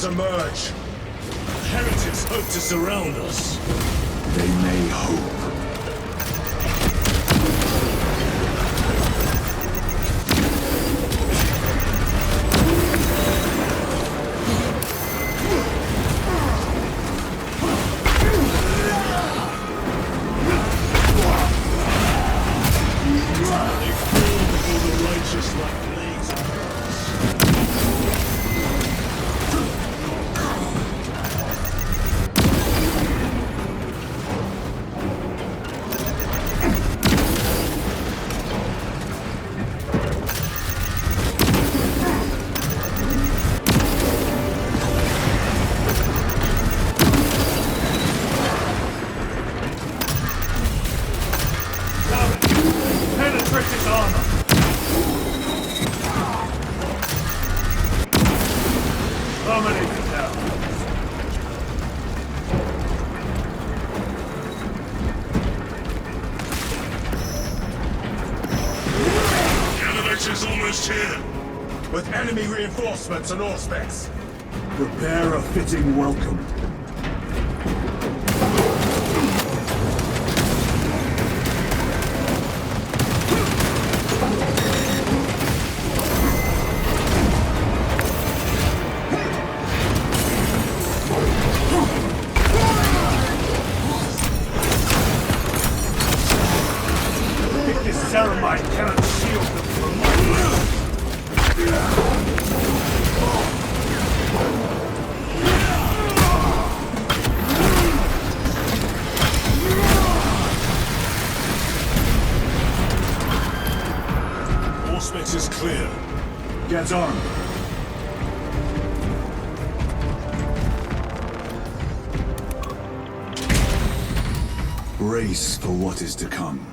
forces emerge. Heretics hope to surround us. They may hope. Is almost here. With enemy reinforcements and Auspex. Prepare a fitting welcome. This ceramite cannot shield them from my will. Auspex is clear. Get on. Brace for what is to come.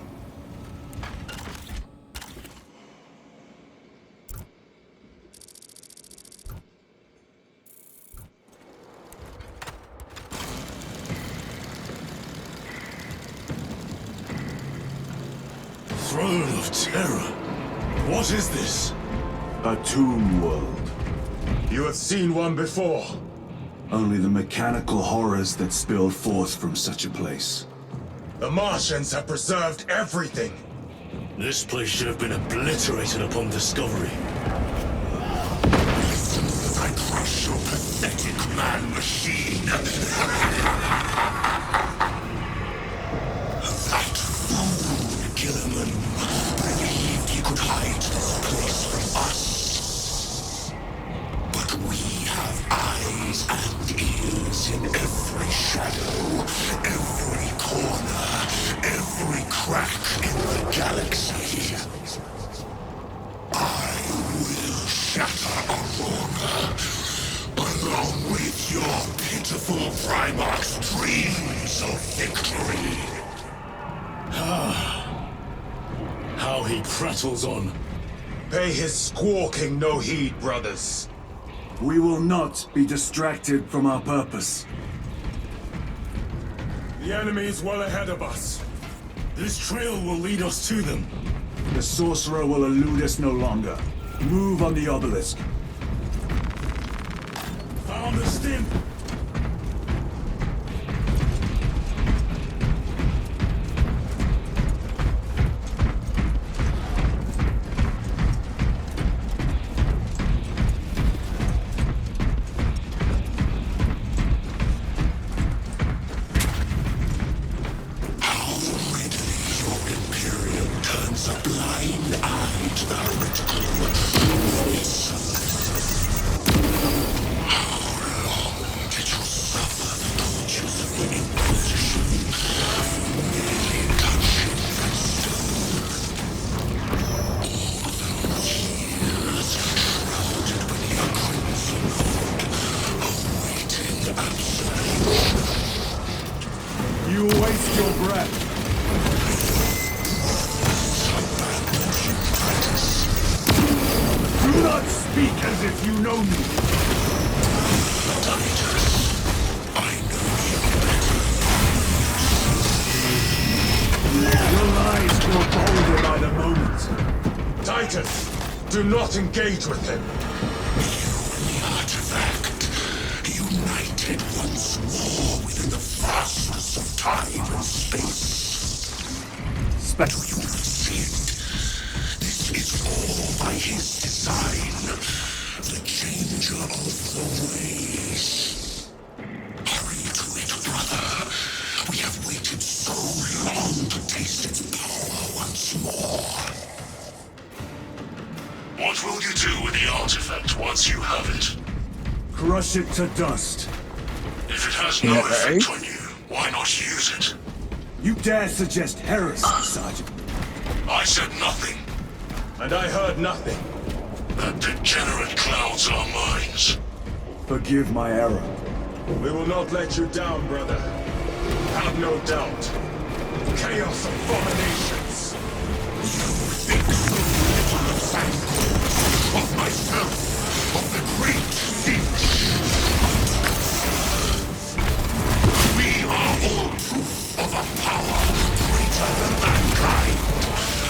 Throne of Terror. What is this? A tomb world. You have seen one before. Only the mechanical horrors that spill forth from such a place. The Martians have preserved everything. This place should have been obliterated upon discovery. I crush your pathetic man-machine. That fool, Gilliman, believed he could hide this place from us. But we have eyes and ears in every shadow, every corner, every crack in the galaxy. I will shatter Aurora, along with your pitiful Primarch's dreams of victory. How he prattles on. Pay his squawking no heed, brothers. We will not be distracted from our purpose. The enemy is well ahead of us. This trail will lead us to them. The sorcerer will elude us no longer. Move on the obelisk. Found the stim. You waste your breath. Do not speak as if you know me. Your lies grow bolder by the moment. Titus, do not engage with him. The artifact united once more within the fastness of time and space. Special. You have seen. This is all by his design. The changer of the ways. Hurry to it, brother. We have waited so long to taste its power once more. What will you do with the artifact once you have it? Crush it to dust. If it has no effect on you, why not use it? You dare suggest heresy, Sergeant? I said nothing. And I heard nothing. That degenerate clouds our minds. Forgive my error. We will not let you down, brother. Have no doubt. Chaos abominations. You think so little of Thankor, of myself, of the great Siege. We are all proof of a power greater than mankind.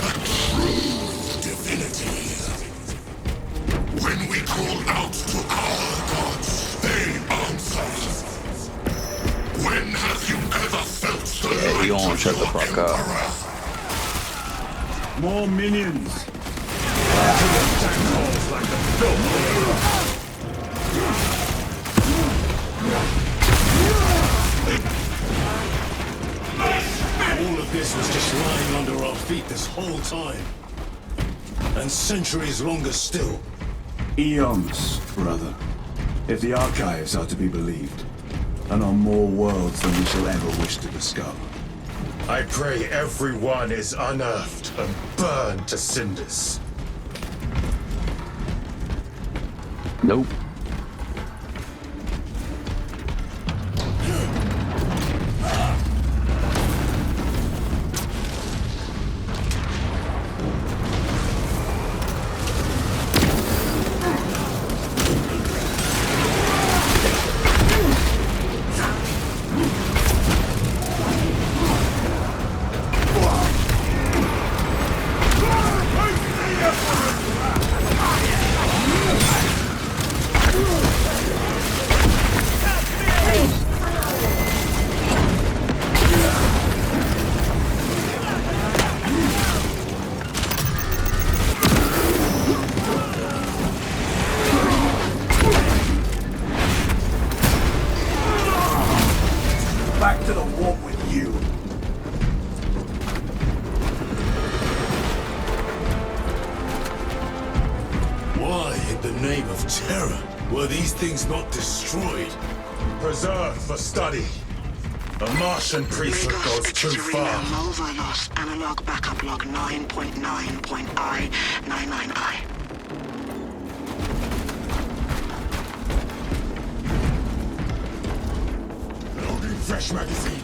A true divinity. When we call out to our gods, they answer. When have you ever felt the light you won't of shut the your fuck up. emperor? More minions. All of this was just lying under our feet this whole time. And centuries longer still. Eons, brother. If the archives are to be believed. And on more worlds than we shall ever wish to discover. I pray everyone is unearthed and burned to cinders. Nope. Back to the warp with you. Why, in the name of terror, were these things not destroyed? Preserved for study. A Martian priesthood goes too far. Mulva lost analog backup log 9.9.I99I. Loading fresh magazine.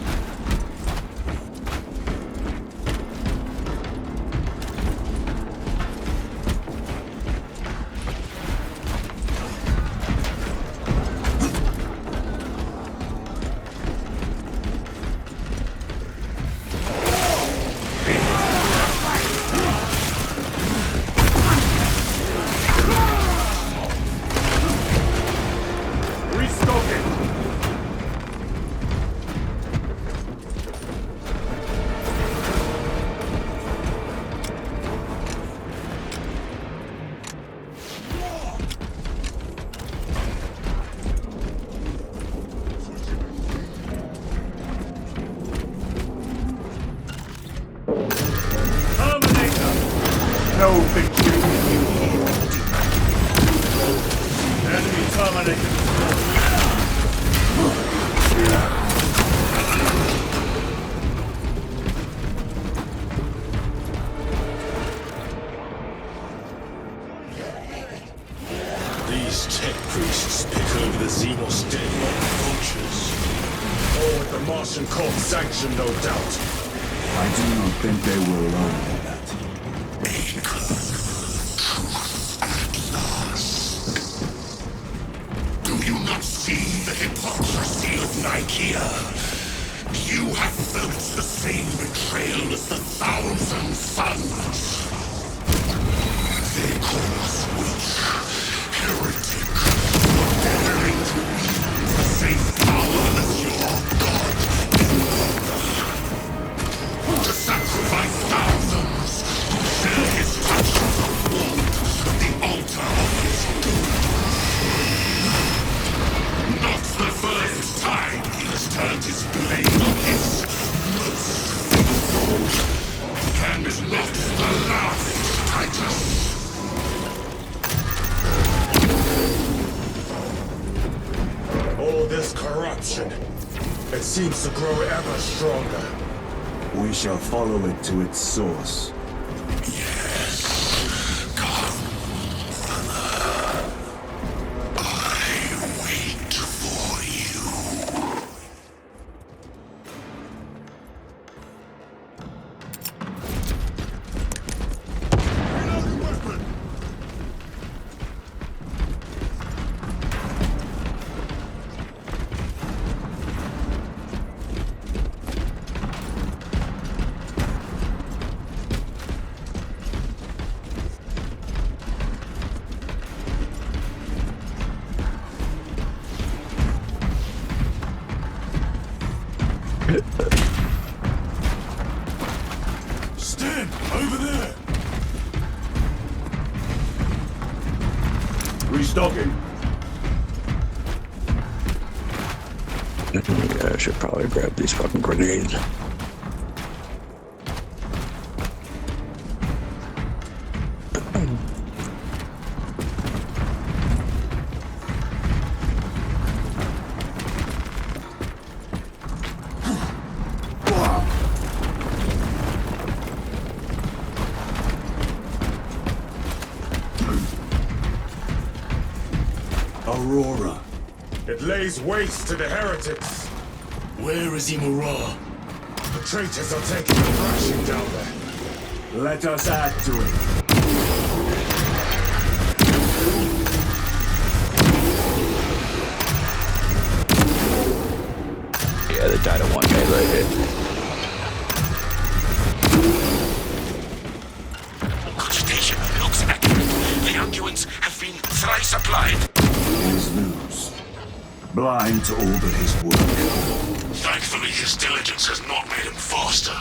No victory will you yield. Enemy terminated. These tech priests pick over the Xenos dead like vultures. All with the Martian Corps sanction, no doubt. I do not think they were alone in that. Do you not see the hypocrisy of Nicaea? You have felt the same betrayal as the Thousand Suns. They call us witch, heretic, daring to wield the same power corruption. It seems to grow ever stronger. We shall follow it to its source. Yes. Come, brother. I wait for you. Reloading weapon. Stand over there! Restocking. Yeah, I should probably grab these fucking grenades. Aurora. It lays waste to the heretics. Where is Imura? The traitors are taking a thrashing down there. Let us add to it. Yeah, they died at one melee hit. Cogitation looks accurate. The unguents have been thrice applied. He is loose. Blind to all but his work. Thankfully, his diligence has not made him faster.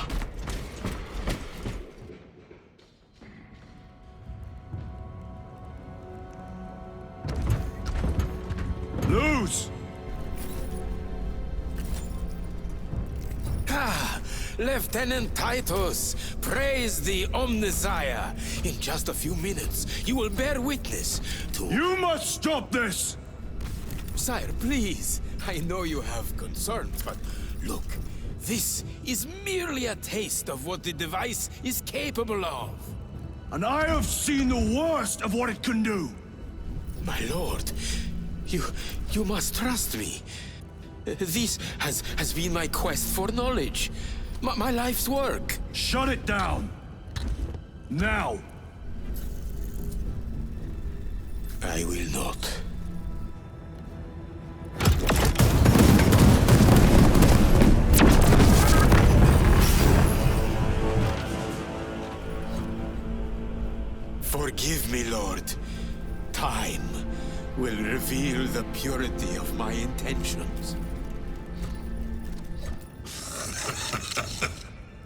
Lose! Ah, Lieutenant Titus, praise the Omnissiah. In just a few minutes, you will bear witness to... You must stop this! Sire, please. I know you have concerns, but look, this is merely a taste of what the device is capable of. And I have seen the worst of what it can do! My lord, you must trust me. This has been my quest for knowledge. My life's work. Shut it down! Now! I will not. Forgive me, Lord. Time will reveal the purity of my intentions.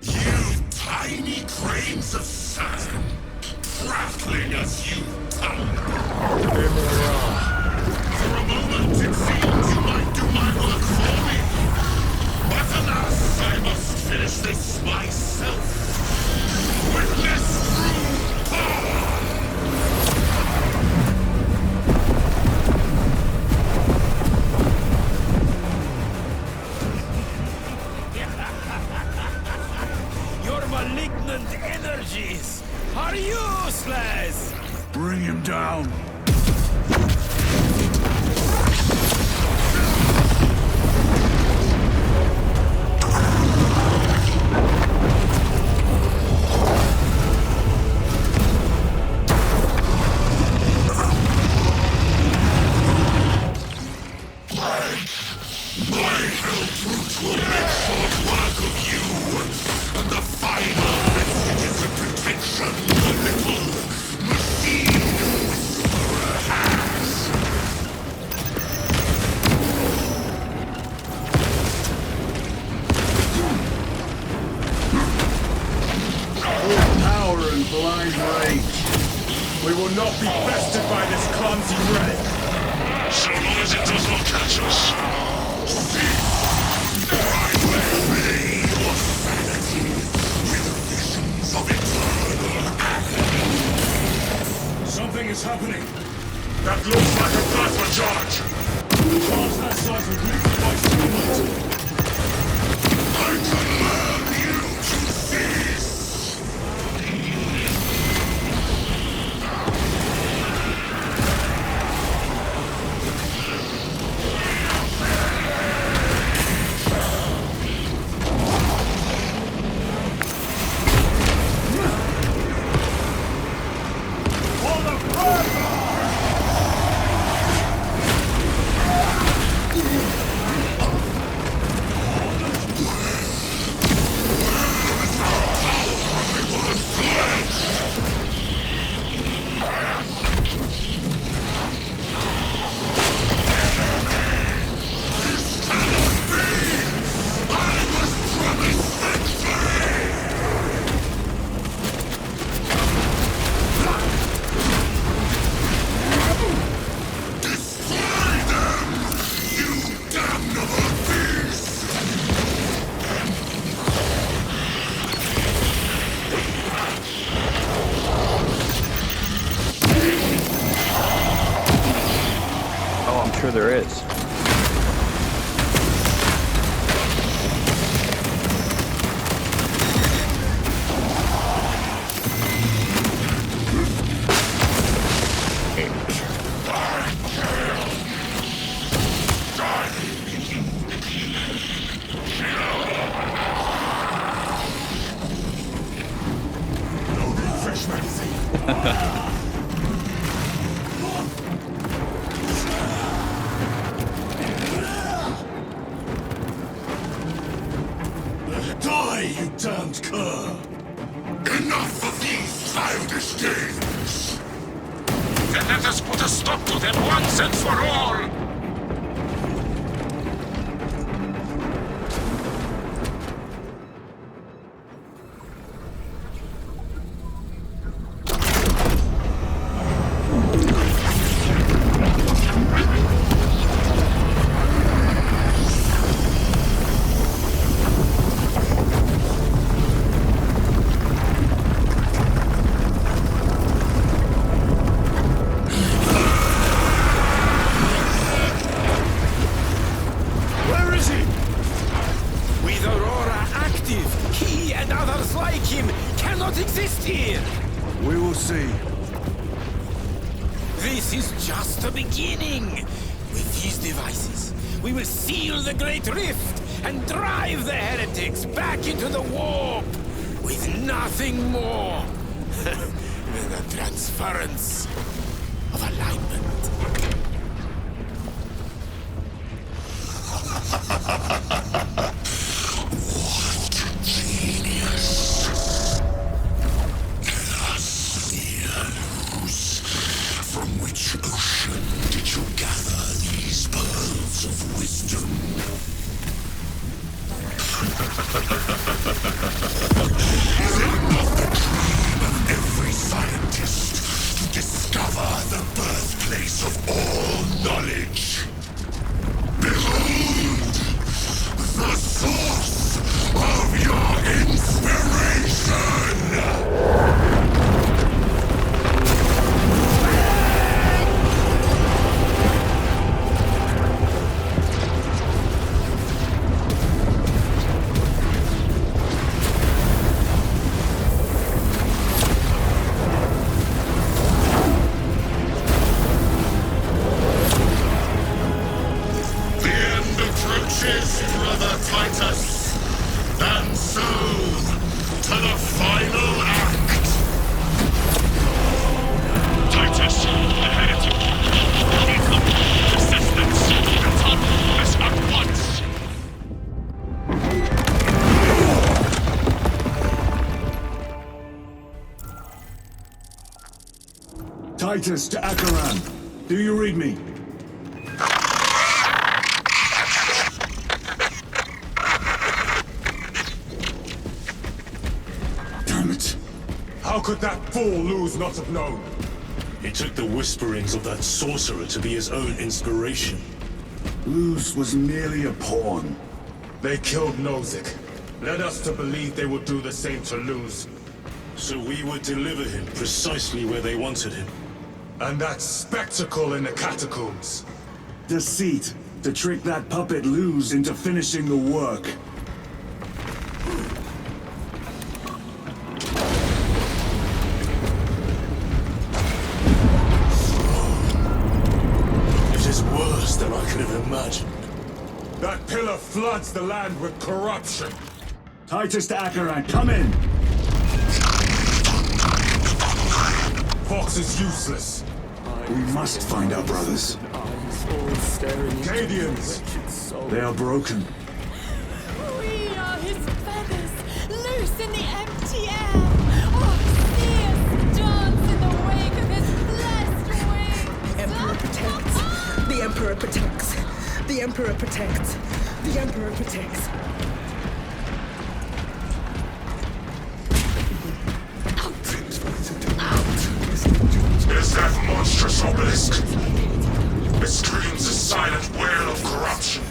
You tiny grains of sand, prattling as you thunder. For a moment, it seemed you might do my work for me. But alas, I must finish this myself. Witness true power! Your malignant energies are useless! Bring him down! Blind rage. We will not be bested by this clumsy relic. So long as it does not catch us. See, I will pay your sanity with visions of eternal agony. Something is happening! That looks like a plasma charge. Charge that sergeant with my steel. I command you to cease! Sure there is. Fresh magazine. Die, you damned cur! Enough of these childish games! Then let us put a stop to them once and for all! Exist here! We will see. This is just the beginning! With these devices, we will seal the Great Rift and drive the heretics back into the warp with nothing more than a transference of alignment. Every scientist to discover the birthplace of all knowledge. Behold, the source of your inspiration! Brother Titus, and so to the final act. Titus, the heretic. Need them. Assistance. Return this at once. Titus to Acheran. Do you read me? How could that fool lose not have known? He took the whisperings of that sorcerer to be his own inspiration. Luz was merely a pawn. They killed Nozick. Led us to believe they would do the same to Luz. So we would deliver him precisely where they wanted him. And that spectacle in the catacombs. Deceit, to trick that puppet Luz into finishing the work. It is worse than I could have imagined. That pillar floods the land with corruption. Titus to Acheran, come in! Fox is useless. We must find our brothers. Cadians! They are broken. We are his feathers, loose in the empty air. Oh, see us dance in the wake of his blessed wings. The Emperor protects. The Emperor protects. The Emperor protects. The Emperor protects. Is that monstrous obelisk? It screams a silent wail of corruption.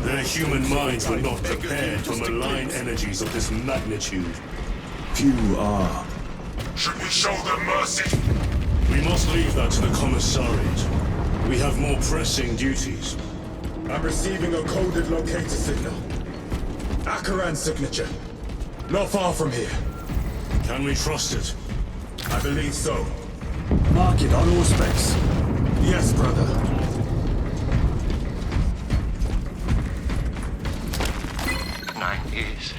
Their human minds were not prepared for malign energies of this magnitude. Few are. Should we show them mercy? We must leave that to the Commissariat. We have more pressing duties. I'm receiving a coded locator signal. Acheran's signature. Not far from here. Can we trust it? I believe so. Mark it on Auspex. Yes, brother. Nine years.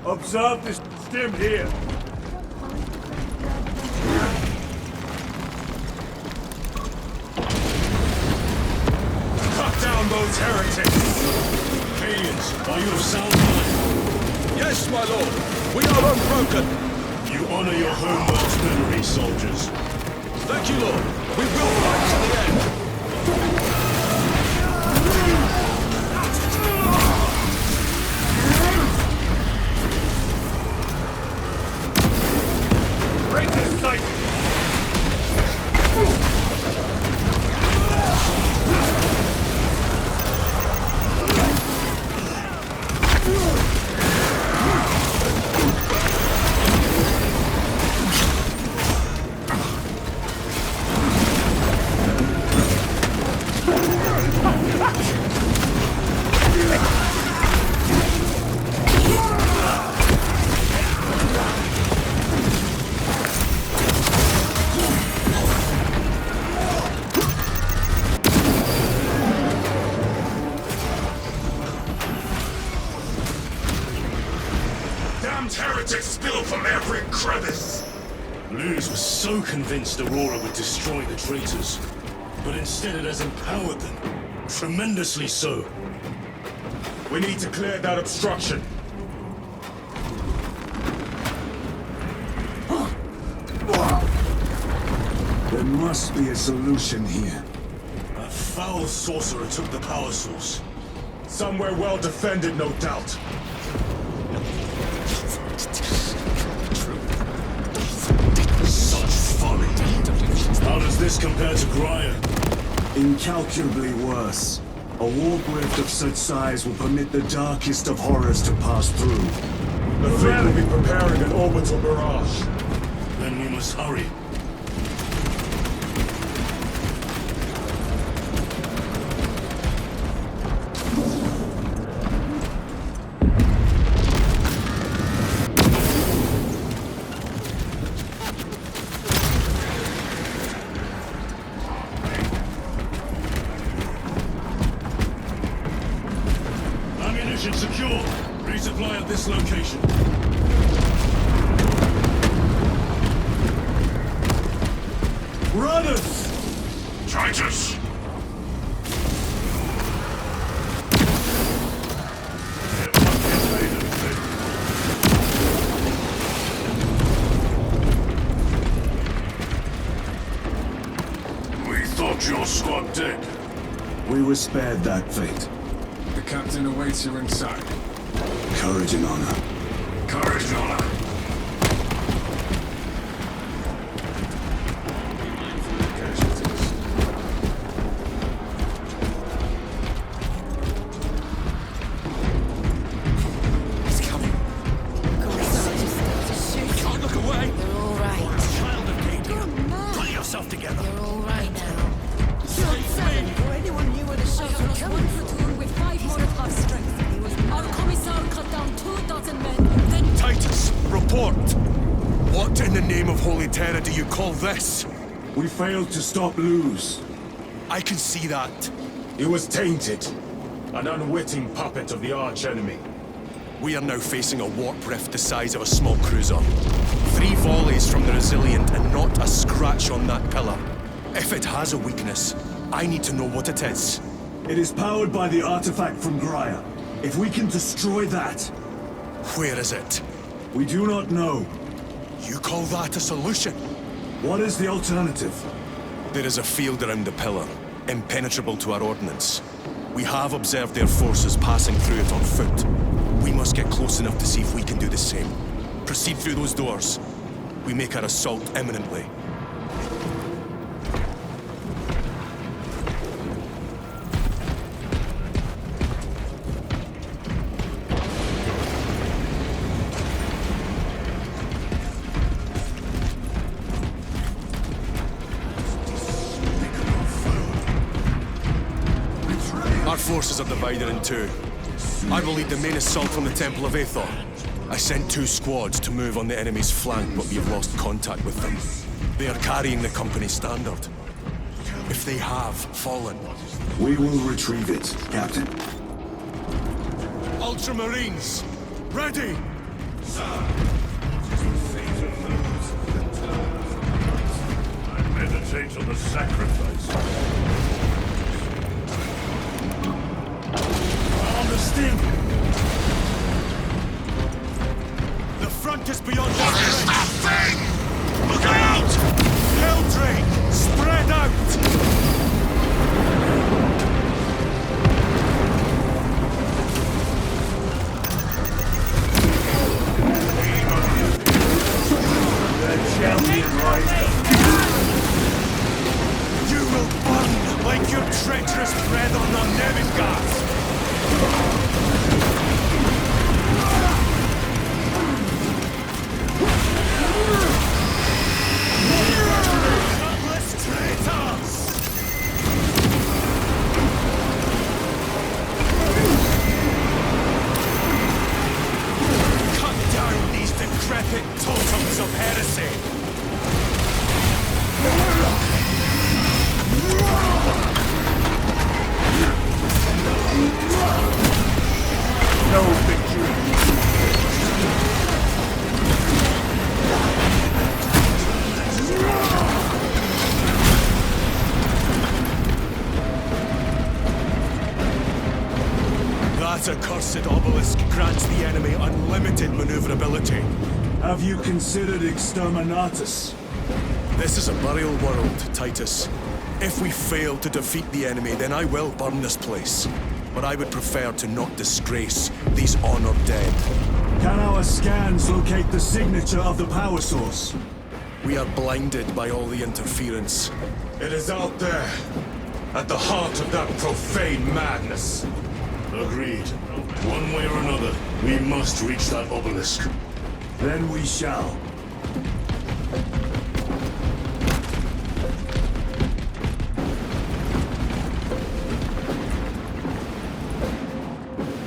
Observe this stim here. Cut down those heretics! Cadians, are you of sound mind? Yes, my lord! We are unbroken! You honor your homeworld's memory, soldiers. Thank you, lord! We will fight to the end! Break this sight! Damned heretics spill from every crevice! Luz was so convinced Aurora would destroy the traitors, but instead it has empowered them. Tremendously so. We need to clear that obstruction. There must be a solution here. That foul sorcerer took the power source. Somewhere well defended, no doubt. Such folly. How does this compare to Graya? Incalculably worse. A warp rift of such size will permit the darkest of horrors to pass through. The fleet will be preparing an orbital barrage. Then we must hurry. Ammunition secure. Resupply at this location. Runners! Titus! We thought your squad dead. We were spared that fate. The captain awaits you inside. Courage and honor. Courage and honor. support. What in the name of Holy Terra do you call this? We failed to stop Luz. I can see that. He was tainted. An unwitting puppet of the arch-enemy. We are now facing a warp rift the size of a small cruiser. 3 volleys from the Resilient and not a scratch on that pillar. If it has a weakness, I need to know what it is. It is powered by the artifact from Graia. If we can destroy that... Where is it? We do not know. You call that a solution? What is the alternative? There is a field around the pillar, impenetrable to our ordnance. We have observed their forces passing through it on foot. We must get close enough to see if we can do the same. Proceed through those doors. We make our assault imminently. Our forces are divided in two. I will lead the main assault from the Temple of Aethor. I sent 2 squads to move on the enemy's flank, but we've lost contact with them. They are carrying the company standard. If they have fallen... We will retrieve it, Captain. Ultramarines! Ready! I meditate on the sacrifice. On the sting! The front is beyond What our is reach! that thing? Look out! Helldrake! Spread out! You will burn like your treacherous brethren on Nevingas! Godless traitors! Cut down these decrepit totems of heresy! No victory. That accursed obelisk grants the enemy unlimited maneuverability. Have you considered Exterminatus? This is a burial world, Titus. If we fail to defeat the enemy, then I will burn this place. But I would prefer to not disgrace these honored dead. Can our scans locate the signature of the power source? We are blinded by all the interference. It is out there, at the heart of that profane madness. Agreed. One way or another, we must reach that obelisk. Then we shall.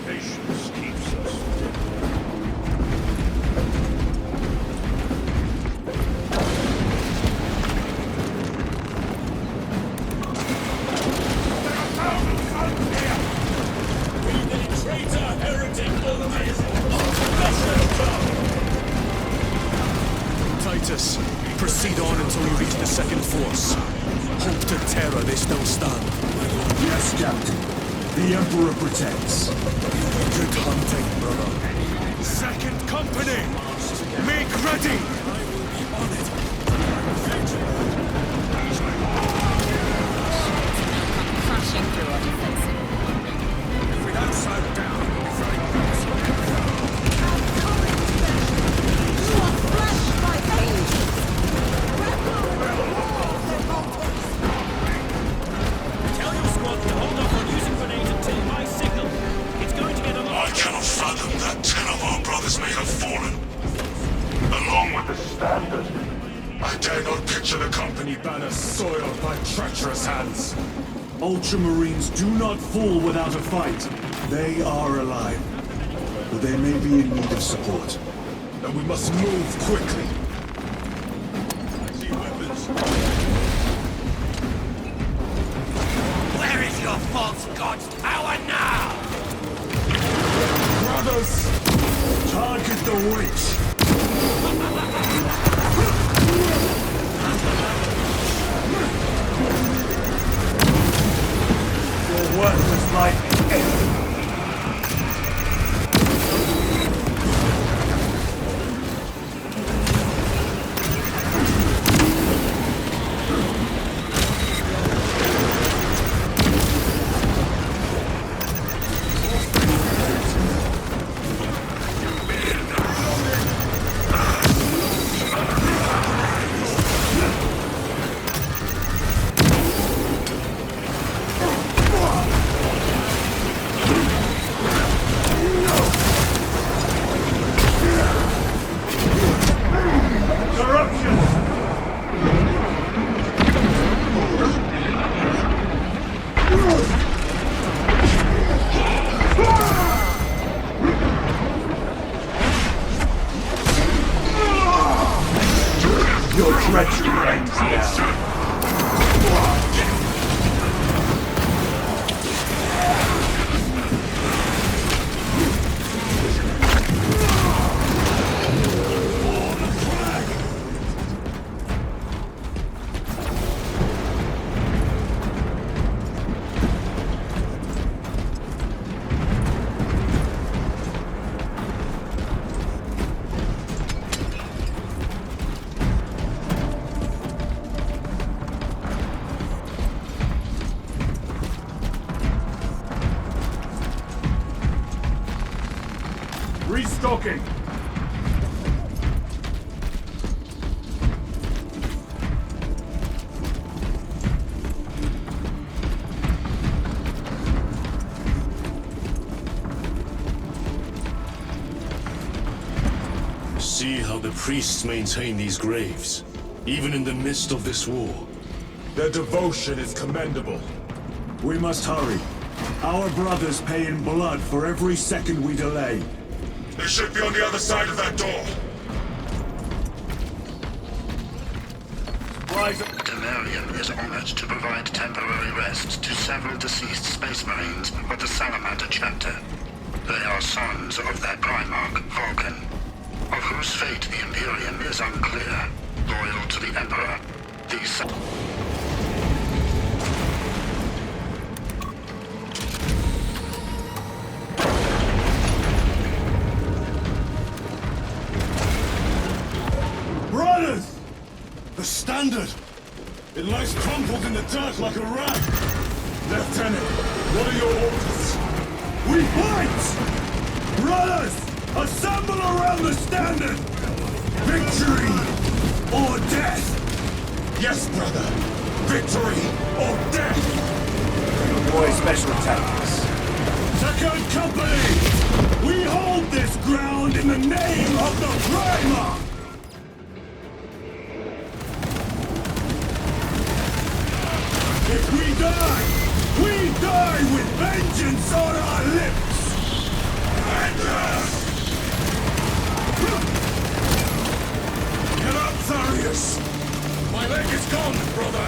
Patience keeps us. Titus, proceed on until you reach the second force. Hope to Terra they still stand. Yes, Captain. The Emperor protects. Good hunting, brother. Second company! Make ready! Crashing through our defensive. If we don't slow down, it'll be very close. Tell your squad to hold off on using grenades until my signal. It's going to get a lot. I cannot fathom that 10 of our brothers may have fallen. Along with the standard. I dare not picture the company banner soiled by treacherous hands. Ultramarines do not fall without a fight. They are alive, but they may be in need of support. and we must move quickly. I see weapons. Where is your false god's power now? Brothers, target the witch. Your worthless life is ended. Your treachery ends now. Restocking! See how the priests maintain these graves, even in the midst of this war. Their devotion is commendable. We must hurry. Our brothers pay in blood for every second we delay. They should be on the other side of that door. Temerium is honored to provide temporary rest to several deceased space marines of the Salamander chapter. They are sons of their primarch, Vulcan, of whose fate the Imperium is unclear. Loyal to the Emperor, these... Brothers! The standard! It lies crumpled in the dirt like a rag! Lieutenant, what are your orders? We fight! Brothers! Assemble around the standard! Victory or death! Yes, brother! Victory or death! Boy, special tactics. Second company! We hold this ground in the name of the Primarch! If we die with vengeance on our lips! Get up, Tharius! My leg is gone, brother!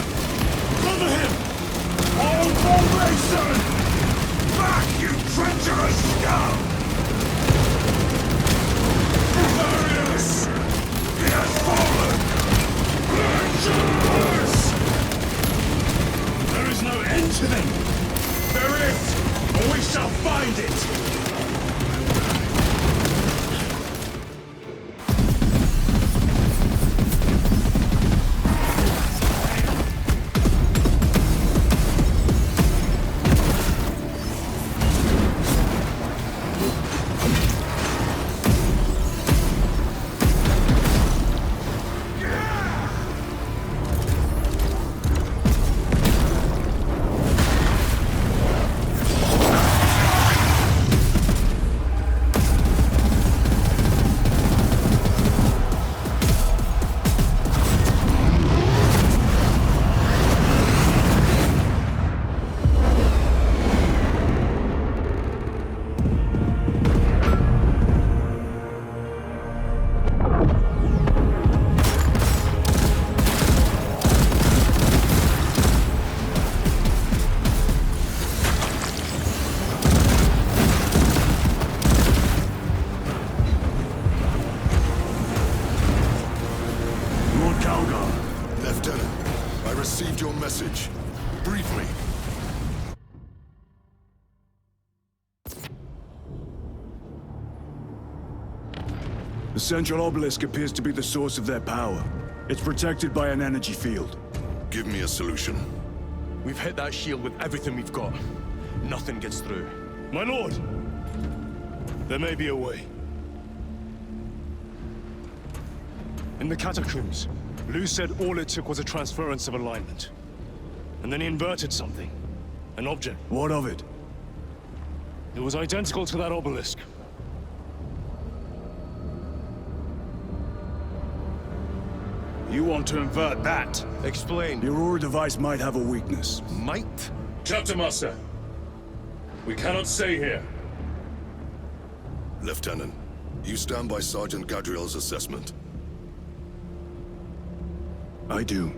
Cover him! All formation! Back, you treacherous scum! Tharius! He has fallen! Legends! There is no end to them! There is, but we shall find it! message. Briefly. The central obelisk appears to be the source of their power. It's protected by an energy field. Give me a solution. We've hit that shield with everything we've got. Nothing gets through. My lord! There may be a way. In the catacombs, Lu said all it took was a transference of alignment. And then he inverted something. An object. What of it? It was identical to that obelisk. You want to invert that? Explain. The Aurora device might have a weakness. Might? Chapter Master, we cannot stay here. Lieutenant, you stand by Sergeant Gadriel's assessment. I do.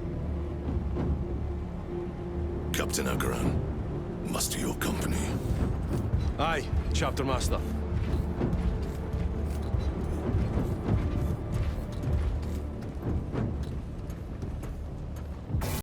Captain Akaran, muster your company. Aye, Chapter Master.